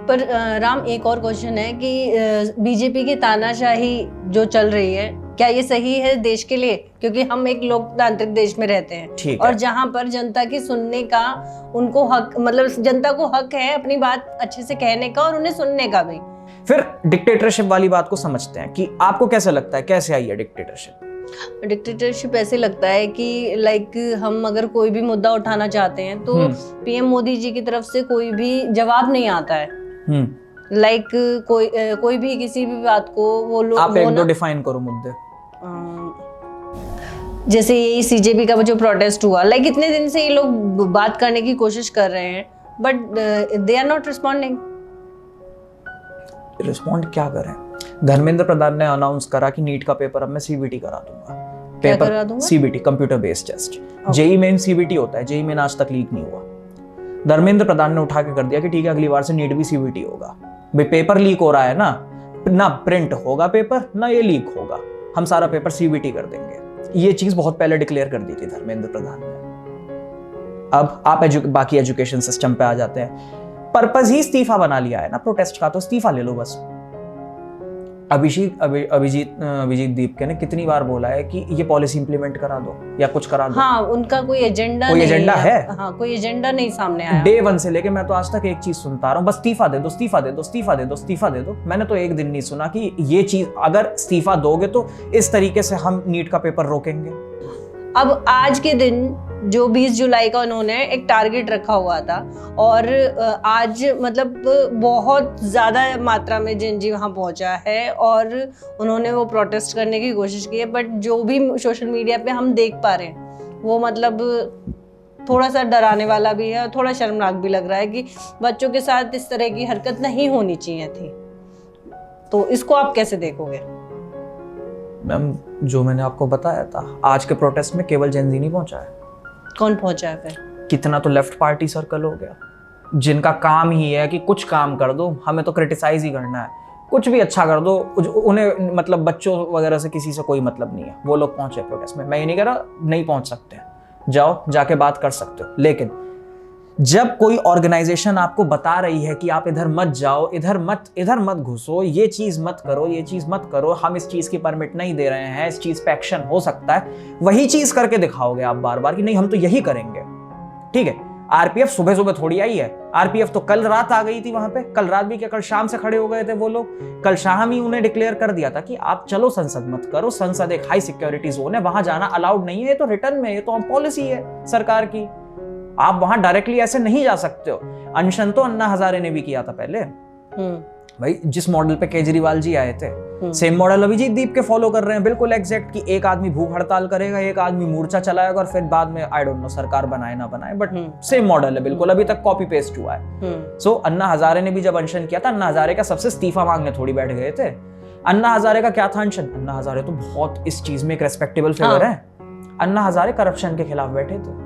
पर राम, एक और क्वेश्चन है कि बीजेपी की तानाशाही जो चल रही है, क्या ये सही है देश के लिए? क्योंकि हम एक लोकतांत्रिक देश में रहते हैं और जहां पर जनता की सुनने का उनको हक, मतलब जनता को हक है अपनी बात अच्छे से कहने का और उन्हें सुनने का भी। फिर डिक्टेटरशिप वाली बात को समझते हैं कि आपको कैसे लगता है कैसे आई है डिक्टेटरशिप? डिक्टेटरशिप ऐसे लगता है कि लाइक हम अगर कोई भी मुद्दा उठाना चाहते हैं तो पीएम मोदी जी की तरफ से कोई भी जवाब नहीं आता है। लाइक कोई भी किसी भी बात को वो लोग, आप एक दो डिफाइन करो मुद्दे। जैसे ये सीजेपी का जो प्रोटेस्ट हुआ, लाइक इतने दिन से ये लोग बात करने की कोशिश कर रहे हैं, but they are not responding. Respond क्या करें? धर्मेंद्र प्रधान ने अनाउंस करा कि नीट का पेपर अब मैं सीबीटी करा दूंगा। Paper CBT, computer based test. JEE Main CBT होता है, जेई मेन आज तक लीक नहीं हुआ। धर्मेंद्र प्रधान ने उठा के कर दिया कि ठीक है, अगली बार से नीट भी सीबीटी होगा। भाई पेपर लीक हो रहा है ना प्रिंट होगा पेपर, ना ये लीक होगा, हम सारा पेपर सीबीटी कर देंगे। ये चीज बहुत पहले डिक्लेयर कर दी थी धर्मेंद्र प्रधान ने। अब आप बाकी एजुकेशन सिस्टम पे आ जाते हैं। पर्पस ही इस्तीफा बना लिया है ना प्रोटेस्ट का, तो इस्तीफा ले लो बस। अभिजीत दीपके ने कितनी बार बोला है कि ये पॉलिसी इंप्लीमेंट करा दो या कुछ करा दो। हाँ, उनका कोई एजेंडा है। हाँ, कोई एजेंडा नहीं सामने आया। डे 1 से लेके मैं तो आज तक एक चीज सुनता रहा हूँ, बस इस्तीफा दे दो, इस्तीफा दे दो, इस्तीफा दे दो, इस्तीफा दे दो। मैंने तो एक दिन नहीं सुना कि ये चीज, अगर इस्तीफा दोगे तो इस तरीके से हम नीट का पेपर रोकेंगे। अब आज के दिन जो 20 जुलाई का उन्होंने एक टारगेट रखा हुआ था और आज मतलब बहुत ज़्यादा मात्रा में जेनजी वहाँ पहुँचा है और उन्होंने वो प्रोटेस्ट करने की कोशिश की है। बट जो भी सोशल मीडिया पे हम देख पा रहे हैं वो मतलब थोड़ा सा डराने वाला भी है और थोड़ा शर्मनाक भी लग रहा है कि बच्चों के साथ इस तरह की हरकत नहीं होनी चाहिए थी। तो इसको आप कैसे देखोगे? मैम, जो मैंने आपको बताया था, आज के प्रोटेस्ट में केवल जेनजी नहीं पहुंचा है। कौन पहुंचा है फिर? कितना तो लेफ्ट पार्टी सर्कल हो गया, जिनका काम ही है कि कुछ काम कर दो, हमें तो क्रिटिसाइज ही करना है, कुछ भी अच्छा कर दो। उन्हें मतलब बच्चों वगैरह से किसी से कोई मतलब नहीं है। वो लोग पहुंचे प्रोटेस्ट में। मैं ये नहीं कह रहा नहीं पहुंच सकते, जाओ जाके बात कर सकते हो, लेकिन जब कोई ऑर्गेनाइजेशन आपको बता रही है कि आप इधर मत जाओ, इधर मत घुसो, ये चीज मत करो, ये चीज मत करो, हम इस चीज की परमिट नहीं दे रहे हैं, इस चीज पे एक्शन हो सकता है, वही चीज करके दिखाओगे आप बार बार कि नहीं हम तो यही करेंगे। ठीक है, आरपीएफ सुबह सुबह थोड़ी आई है, आरपीएफ तो कल रात आ गई थी वहां पे। कल रात भी क्या, कल शाम से खड़े हो गए थे वो लोग। कल शाम ही उन्हें डिक्लेयर कर दिया था कि आप चलो संसद मत करो, संसद एक हाई सिक्योरिटी जोन है, वहां जाना अलाउड नहीं है, ये तो रिटर्न में, ये तो पॉलिसी है सरकार की, आप वहां डायरेक्टली ऐसे नहीं जा सकते हो। अनशन तो अन्ना हजारे ने भी किया था पहले। भाई जिस मॉडल पे केजरीवाल जी आए थे सेम मॉडल अभिजीत दीप के फॉलो कर रहे हैं, बिल्कुल एग्जैक्ट, कि एक आदमी भूख हड़ताल करेगा, एक आदमी मोर्चा चलाएगा और फिर बाद में आई डोंट नो सरकार बनाए ना बनाए, बट सेम मॉडल है बिल्कुल, अभी तक कॉपी पेस्ट हुआ है। सो अन्ना हजारे ने भी जब अनशन किया था, अन्ना हजारे का सबसे इस्तीफा मांगने थोड़ी बैठ गए थे। अन्ना हजारे का क्या था अनशन? अन्ना हजारे तो बहुत इस चीज में एक रेस्पेक्टेबल फिगर है। अन्ना हजारे करप्शन के खिलाफ बैठे थे।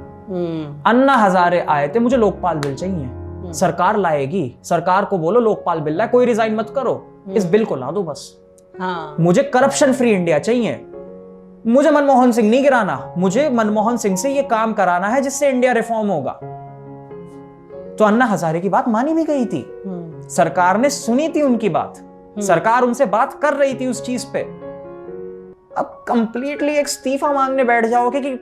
अन्ना हजारे आए थे, मुझे लोकपाल बिल चाहिए, सरकार लाएगी, सरकार को बोलो लोकपाल बिल लाए, कोई रिजाइन मत करो, इस बिल को ला दो बस। हाँ। मुझे करप्शन फ्री इंडिया चाहिए, मुझे मनमोहन सिंह नहीं गिराना, मुझे मनमोहन सिंह से ये काम कराना है जिससे इंडिया रिफॉर्म होगा। तो अन्ना हजारे की बात मानी भी गई थी, सरकार ने सुनी थी उनकी बात, सरकार उनसे बात कर रही थी उस चीज पे। अब कंप्लीटली एक इस्तीफा मांगने बैठ जाओगे कि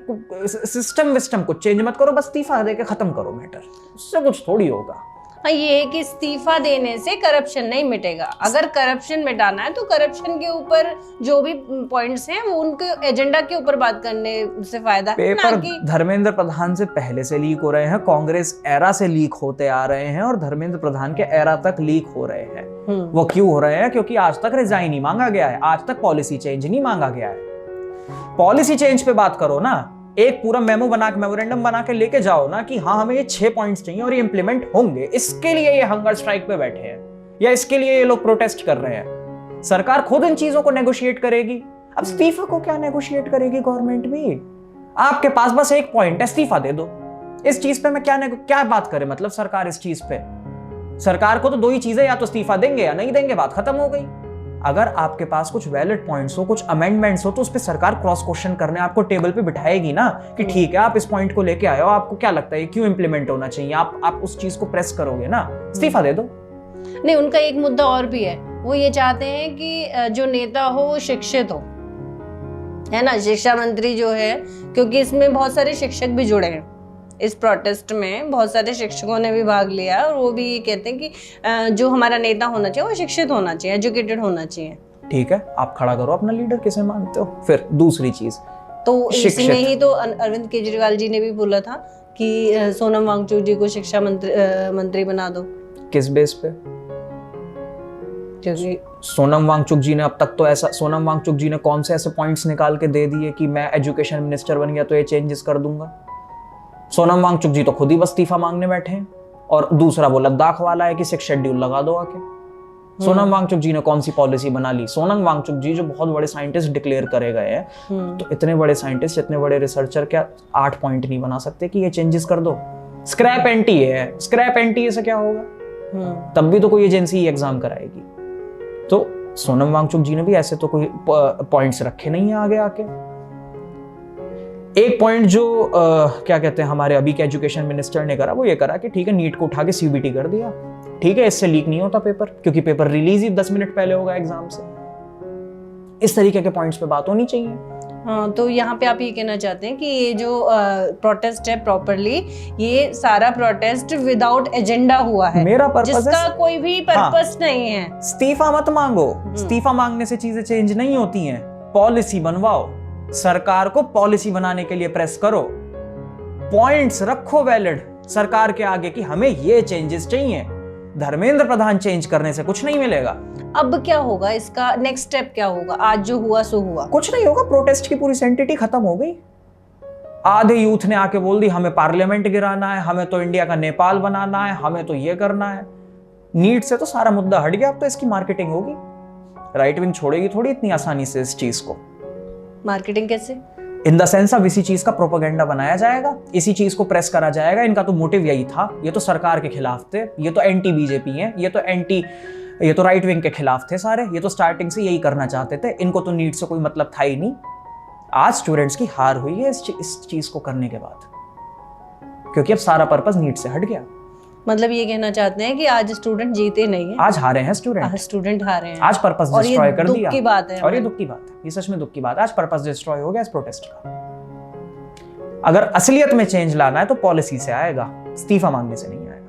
सिस्टम विस्टम कुछ चेंज मत करो, बस इस्तीफा देके खत्म करो मैटर, उससे कुछ थोड़ी होगा। हाँ, ये है कि इस्तीफा देने से करप्शन नहीं मिटेगा। अगर करप्शन मिटाना है तो करप्शन के ऊपर जो भी पॉइंट्स हैं वो उनके एजेंडा के ऊपर बात करने से फायदा है। पेपर धर्मेंद्र प्रधान से पहले से लीक हो रहे हैं, कांग्रेस एरा से लीक होते आ रहे हैं और धर्मेंद्र प्रधान के एरा तक लीक हो रहे हैं। वो क्यों हो रहे हैं? क्योंकि आज तक रिजाइन नहीं मांगा गया है, आज तक पॉलिसी चेंज नहीं मांगा गया है। पॉलिसी चेंज पे बात करो ना, एक पूरा मेमोरेंडम बना के लेके जाओ ना कि हाँ हमें ये 6 पॉइंट्स चाहिए और ये इंप्लीमेंट होंगे, इसके लिए ये हंगर स्ट्राइक पे बैठे हैं या इसके लिए ये लोग प्रोटेस्ट कर रहे हैं। सरकार खुद इन चीजों को नेगोशिएट करेगी। अब इस्तीफा को क्या नेगोशिएट करेगी गवर्नमेंट भी? आपके पास बस एक पॉइंट है, इस्तीफा दे दो। इस चीज पे मैं क्या बात करे, मतलब सरकार इस चीज पे, सरकार को तो 2 ही चीजें, या तो इस्तीफा देंगे या नहीं देंगे, बात खत्म हो गई। अगर आपके पास कुछ वैलिड पॉइंट्स हो, कुछ अमेंडमेंट्स हो, तो उस पे सरकार क्रॉस क्वेश्चन करने आपको टेबल पे बिठाएगी ना कि ठीक है आप इस पॉइंट को लेके आए हो, आपको क्या लगता है क्यों इंप्लीमेंट होना चाहिए, आप उस चीज को प्रेस करोगे ना, इस्तीफा दे दो। नहीं, उनका एक मुद्दा और भी है, वो ये चाहते हैं कि जो नेता हो वो शिक्षित हो, है ना, शिक्षा मंत्री जो है, क्योंकि इसमें बहुत सारे शिक्षक भी जुड़े हैं। इस प्रोटेस्ट में बहुत सारे शिक्षकों ने भी भाग लिया और वो भी ये कहते हैं कि जो हमारा नेता होना चाहिए वो शिक्षित होना चाहिए, एजुकेटेड होना चाहिए। ठीक है, आप खड़ा करो अपना लीडर, किसे मानते हो। फिर दूसरी चीज तो इसमें ही तो अरविंद केजरीवाल जी ने भी बोला था कि सोनम वांगचुक जी को शिक्षा मंत्री बना दो। किस बेस पे? क्योंकि सोनम वांगचुक जी ने अब तक तो ऐसा, सोनम वांगचुक जी ने कौन से ऐसे पॉइंट्स निकाल के दे दिए कि मैं एजुकेशन मिनिस्टर बन गया तो ये चेंजेस कर दूंगा? सोनम वांगचुक जी तो खुद ही बस इस्तीफा मांगने बैठे हैं। और दूसरा वो लद्दाख वाला है कि 6 शेड्यूल लगा दो आके। सोनम वांगचुक जी ने कौन सी पॉलिसी बना ली? सोनम वांगचुक जी जो बहुत बड़े साइंटिस्ट डिक्लेयर करे गए हैं, तो इतने बड़े साइंटिस्ट, इतने बड़े रिसर्चर क्या 8 पॉइंट नहीं बना सकते कि ये चेंजेस कर दो? स्क्रैप एंटी है, स्क्रैप एंटी से क्या होगा? तब भी तो कोई एजेंसी एग्जाम कराएगी। तो सोनम वांगचुक जी ने भी ऐसे तो कोई पॉइंट्स रखे नहीं है आगे आके। एक पॉइंट जो क्या कहते हैं हमारे अभी के एजुकेशन मिनिस्टर ने करा, वो ये करा कि ठीक है नीट को उठा के सीबीटी कर दिया, ठीक है इससे लीक नहीं होता पेपर, क्योंकि पेपर रिलीज ही 10 मिनट पहले होगा एग्जाम से। इस तरीके के पॉइंट्स पे बात होनी चाहिए। हाँ, तो यहाँ पे आप ये कहना चाहते हैं कि ये जो प्रोटेस्ट है प्रॉपरली, ये सारा प्रोटेस्ट विदाउट एजेंडा हुआ है, मेरा पर्पस जिसका कोई भी पर्पस नहीं है। इस्तीफा मत मांगो, इस्तीफा मांगने से चीजें चेंज नहीं होती हैं, पॉलिसी बनवाओ, सरकार को पॉलिसी बनाने के लिए प्रेस करो, पॉइंट्स रखो वैलिड सरकार के आगे कि हमें ये चेंजेस चाहिए। धर्मेंद्र प्रधान चेंज करने से कुछ नहीं मिलेगा। अब क्या होगा, इसका नेक्स्ट स्टेप क्या होगा? आज जो हुआ सो हुआ, कुछ नहीं होगा, प्रोटेस्ट की पूरी सेंटिटी खत्म हो गई। आधे यूथ ने आके बोल दी हमें पार्लियामेंट गिराना है, हमें तो इंडिया का नेपाल बनाना है, हमें तो ये करना है। नीट से तो सारा मुद्दा हट गया, अब तो इसकी मार्केटिंग होगी। राइट विंग छोड़ेगी थोड़ी इतनी आसानी से इस चीज को। मार्केटिंग कैसे? इन द सेंस अब इसी चीज का प्रोपेगेंडा बनाया जाएगा, इसी चीज को प्रेस करा जाएगा। इनका तो मोटिव यही था, ये तो सरकार के खिलाफ थे, ये तो एंटी बीजेपी हैं, ये तो राइट विंग के खिलाफ थे सारे, ये तो स्टार्टिंग से यही करना चाहते थे, इनको तो नीट से कोई मतलब था ही नहीं। आज स्टूडेंट्स की हार हुई है इस चीज को करने के बाद, क्योंकि अब सारा पर्पस नीट से हट गया। मतलब ये कहना चाहते हैं कि आज स्टूडेंट जीते नहीं है, आज हारे हैं स्टूडेंट, स्टूडेंट हारे हैं, आज पर्पस डिस्ट्रॉय कर दिया। दुख की बात है, और ये दुख की बात है, ये सच में दुख की बात है। आज पर्पस डिस्ट्रॉय हो गया इस प्रोटेस्ट का। अगर असलियत में चेंज लाना है तो पॉलिसी से आएगा, इस्तीफा मांगने से नहीं आएगा।